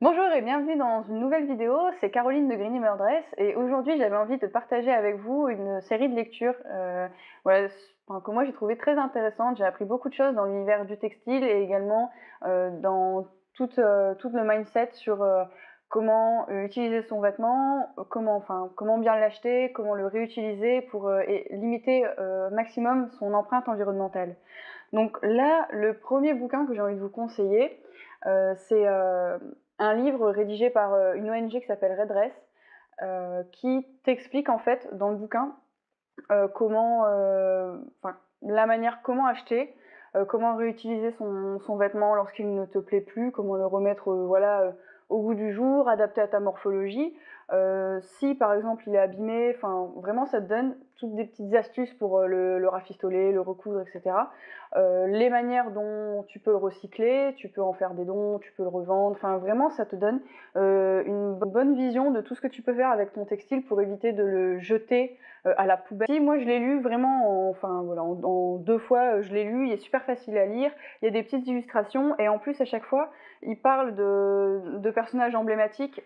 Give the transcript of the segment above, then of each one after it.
Bonjour et bienvenue dans une nouvelle vidéo, c'est Caroline de Greeny Murdress et aujourd'hui j'avais envie de partager avec vous une série de lectures voilà, enfin, que moi j'ai trouvé très intéressante. J'ai appris beaucoup de choses dans l'univers du textile et également dans tout le mindset sur comment utiliser son vêtement, comment bien l'acheter, comment le réutiliser pour et limiter maximum son empreinte environnementale. Donc là, le premier bouquin que j'ai envie de vous conseiller, c'est un livre rédigé par une ONG qui s'appelle Redress, qui t'explique en fait dans le bouquin comment acheter, comment réutiliser son vêtement lorsqu'il ne te plaît plus, comment le remettre au goût du jour, adapté à ta morphologie. Si par exemple il est abîmé, enfin vraiment ça te donne toutes des petites astuces pour le rafistoler, le recoudre, etc. Les manières dont tu peux le recycler, tu peux en faire des dons, tu peux le revendre, enfin vraiment ça te donne une bonne vision de tout ce que tu peux faire avec ton textile pour éviter de le jeter à la poubelle. Si, moi je l'ai lu vraiment en 2 fois, je l'ai lu, il est super facile à lire, il y a des petites illustrations et en plus à chaque fois, il parle de personnages emblématiques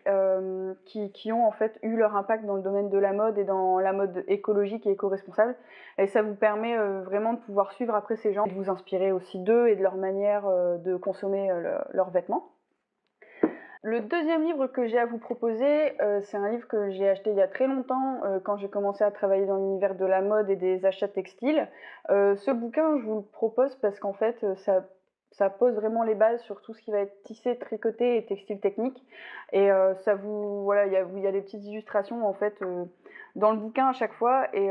qui ont en fait eu leur impact dans le domaine de la mode et dans la mode écologique et éco-responsable. Et ça vous permet vraiment de pouvoir suivre après ces gens et de vous inspirer aussi d'eux et de leur manière de consommer leurs vêtements. Le deuxième livre que j'ai à vous proposer, c'est un livre que j'ai acheté il y a très longtemps, quand j'ai commencé à travailler dans l'univers de la mode et des achats textiles. Ce bouquin, je vous le propose parce qu'en fait, ça pose vraiment les bases sur tout ce qui va être tissé, tricoté et textile technique. Et voilà, il y a des petites illustrations en fait dans le bouquin à chaque fois, et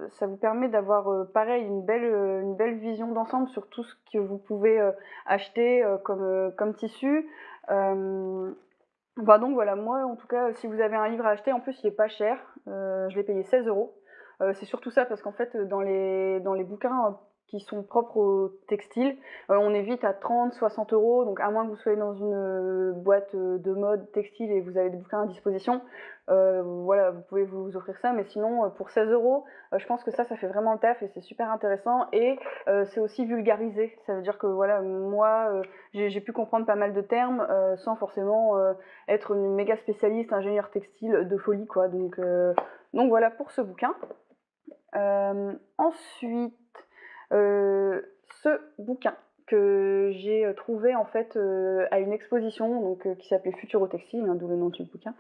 ça vous permet d'avoir pareil une belle vision d'ensemble sur tout ce que vous pouvez acheter comme tissu. Donc voilà, moi en tout cas, si vous avez un livre à acheter, en plus il est pas cher, je l'ai payé 16 €. C'est surtout ça parce qu'en fait, dans les bouquins qui sont propres au textile, on est vite à 30-60 €, donc à moins que vous soyez dans une boîte de mode textile et vous avez des bouquins à disposition, voilà, vous pouvez vous offrir ça, mais sinon pour 16 €, je pense que ça fait vraiment le taf et c'est super intéressant, et c'est aussi vulgarisé. Ça veut dire que voilà, moi, j'ai pu comprendre pas mal de termes sans forcément être une méga spécialiste ingénieur textile de folie, quoi. Donc voilà pour ce bouquin. Ensuite, ce bouquin que j'ai trouvé en fait à une exposition qui s'appelait Futuro Textile, hein, d'où le nom du bouquin.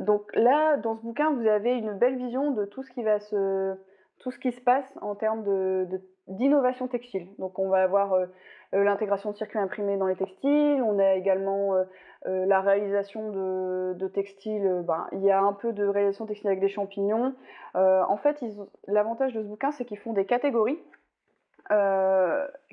Donc là, dans ce bouquin, vous avez une belle vision de tout ce qui se passe en termes d'innovation textile. Donc on va avoir l'intégration de circuits imprimés dans les textiles, on a également la réalisation de textiles, il y a un peu de réalisation textile avec des champignons. En fait, l'avantage de ce bouquin, c'est qu'ils font des catégories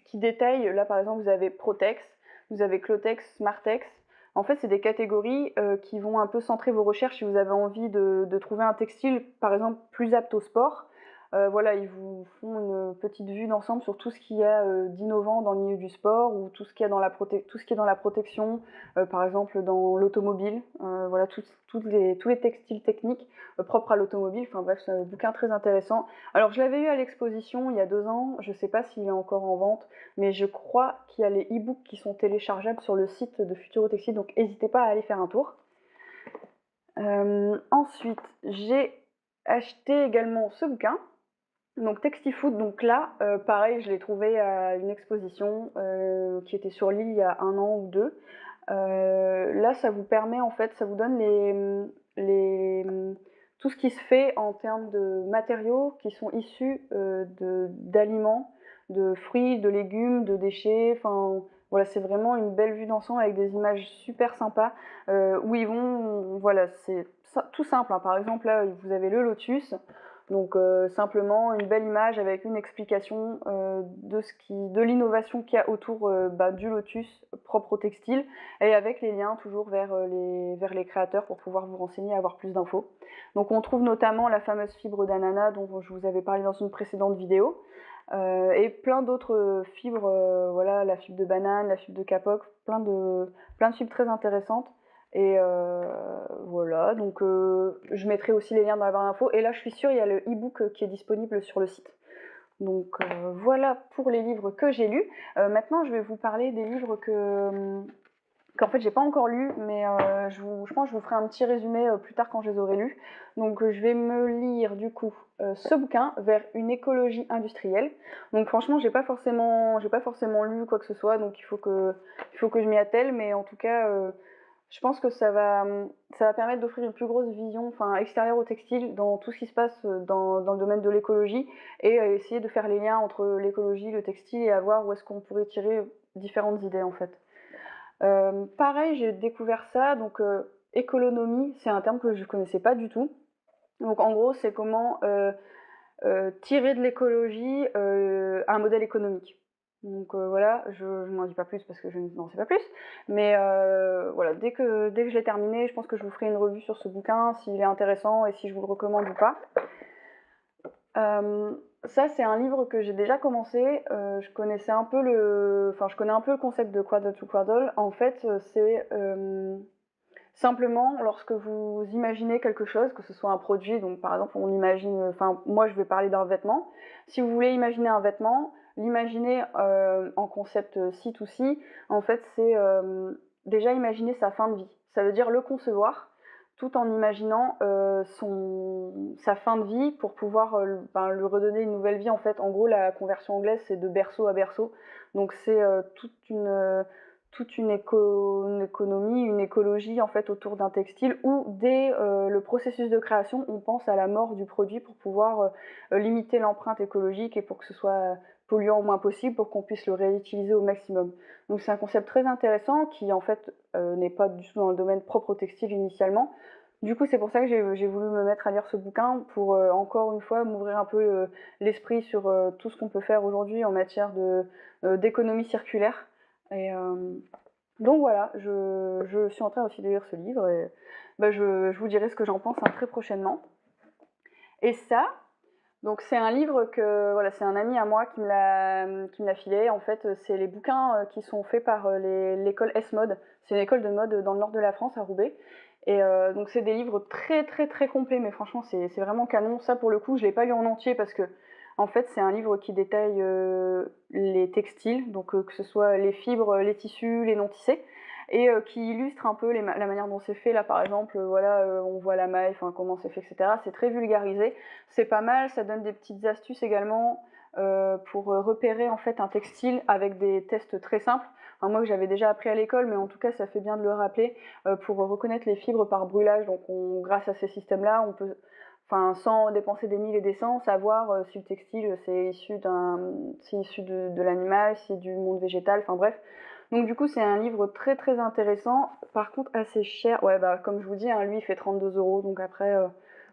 qui détaillent. Là, par exemple, vous avez Protex, vous avez Clotex, Smartex. En fait, c'est des catégories qui vont un peu centrer vos recherches si vous avez envie de trouver un textile, par exemple, plus apte au sport. Voilà, ils vous font une petite vue d'ensemble sur tout ce qu'il y a d'innovant dans le milieu du sport, ou tout ce qu'il y a tout ce qui est dans la protection, par exemple dans l'automobile. Voilà, tous les textiles techniques propres à l'automobile. Enfin bref, c'est un bouquin très intéressant. Alors, je l'avais eu à l'exposition il y a 2 ans, je ne sais pas s'il est encore en vente, mais je crois qu'il y a les e-books qui sont téléchargeables sur le site de Futuro Textile, donc n'hésitez pas à aller faire un tour. Ensuite, j'ai acheté également ce bouquin, donc Textifood. Donc là, pareil, je l'ai trouvé à une exposition qui était sur Lille il y a 1 an ou 2. Là, ça vous permet, en fait, ça vous donne tout ce qui se fait en termes de matériaux qui sont issus d'aliments, de fruits, de légumes, de déchets. Enfin, voilà, c'est vraiment une belle vue d'ensemble avec des images super sympas où ils vont. Voilà, c'est tout simple, hein. Par exemple, là, vous avez le lotus. Donc simplement une belle image avec une explication de l'innovation qu'il y a autour du lotus propre au textile, et avec les liens toujours vers les créateurs pour pouvoir vous renseigner et avoir plus d'infos. Donc on trouve notamment la fameuse fibre d'ananas dont je vous avais parlé dans une précédente vidéo, et plein d'autres fibres, voilà, la fibre de banane, la fibre de kapok, plein de fibres très intéressantes. Et voilà, donc je mettrai aussi les liens dans la barre d'infos. Et là, je suis sûre, il y a le e-book qui est disponible sur le site. Donc voilà pour les livres que j'ai lus. Maintenant, je vais vous parler des livres qu'en fait j'ai pas encore lu, mais je pense que je vous ferai un petit résumé plus tard quand je les aurai lus. Donc je vais me lire du coup ce bouquin, Vers une écologie industrielle. Donc franchement j'ai pas forcément lu quoi que ce soit, donc il faut que je m'y attelle, mais en tout cas je pense que ça va permettre d'offrir une plus grosse vision, enfin extérieure au textile, dans tout ce qui se passe dans le domaine de l'écologie, et essayer de faire les liens entre l'écologie, le textile, et à voir où est-ce qu'on pourrait tirer différentes idées en fait. Pareil, j'ai découvert ça, donc économie, c'est un terme que je connaissais pas du tout. Donc en gros, c'est comment tirer de l'écologie un modèle économique. Donc voilà, je n'en dis pas plus parce que je n'en sais pas plus, mais voilà, dès que je l'ai terminé, je pense que je vous ferai une revue sur ce bouquin, s'il est intéressant et si je vous le recommande ou pas. Ça, c'est un livre que j'ai déjà commencé. Je connais un peu le concept de Cradle to Cradle. En fait, c'est simplement lorsque vous imaginez quelque chose, que ce soit un produit, donc par exemple, on imagine, enfin, moi je vais parler d'un vêtement. Si vous voulez imaginer un vêtement, l'imaginer en concept C2C, en fait, c'est déjà imaginer sa fin de vie. Ça veut dire le concevoir tout en imaginant sa fin de vie pour pouvoir lui redonner une nouvelle vie. En fait, en gros, la conversion anglaise, c'est de berceau à berceau. Donc, c'est toute une économie, une écologie en fait autour d'un textile où dès le processus de création, on pense à la mort du produit pour pouvoir limiter l'empreinte écologique et pour que ce soit polluant au moins possible pour qu'on puisse le réutiliser au maximum. Donc c'est un concept très intéressant qui en fait n'est pas du tout dans le domaine propre au textile initialement. Du coup, c'est pour ça que j'ai voulu me mettre à lire ce bouquin pour encore une fois m'ouvrir un peu l'esprit sur tout ce qu'on peut faire aujourd'hui en matière d'économie circulaire. Et donc voilà, je suis en train aussi de lire ce livre et bah, je vous dirai ce que j'en pense très prochainement. Et ça, donc c'est un livre que voilà, c'est un ami à moi qui me l'a filé. En fait, c'est les bouquins qui sont faits par l'école S-Mode. C'est une école de mode dans le nord de la France, à Roubaix. Et donc c'est des livres très très très complets, mais franchement c'est vraiment canon. Ça pour le coup, je l'ai pas lu en entier parce que en fait c'est un livre qui détaille les textiles, donc que ce soit les fibres, les tissus, les non tissés, et qui illustre un peu la manière dont c'est fait. Là par exemple, voilà, on voit la maille, enfin comment c'est fait, etc. C'est très vulgarisé, c'est pas mal. Ça donne des petites astuces également pour repérer en fait un textile avec des tests très simples. Enfin, moi que j'avais déjà appris à l'école, mais en tout cas ça fait bien de le rappeler pour reconnaître les fibres par brûlage. Donc grâce à ces systèmes-là, on peut, enfin, sans dépenser des mille et des cents, savoir si le textile c'est issu de l'animal, si c'est du monde végétal, enfin bref. Donc du coup c'est un livre très très intéressant, par contre assez cher. Ouais, bah comme je vous dis, hein, lui il fait 32 €, donc après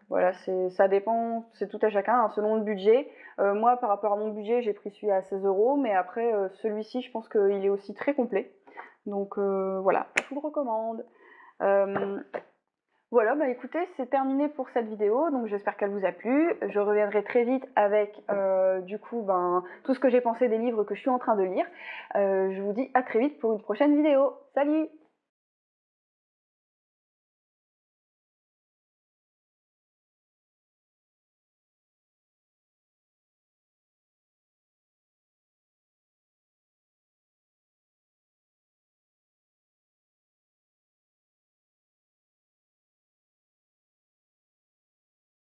voilà, ça dépend, c'est tout à chacun, hein, selon le budget. Moi par rapport à mon budget, j'ai pris celui à 16 €, mais après celui-ci je pense qu'il est aussi très complet. Donc voilà, je vous le recommande. Voilà, bah écoutez, c'est terminé pour cette vidéo, donc j'espère qu'elle vous a plu. Je reviendrai très vite avec du coup tout ce que j'ai pensé des livres que je suis en train de lire. Je vous dis à très vite pour une prochaine vidéo. Salut!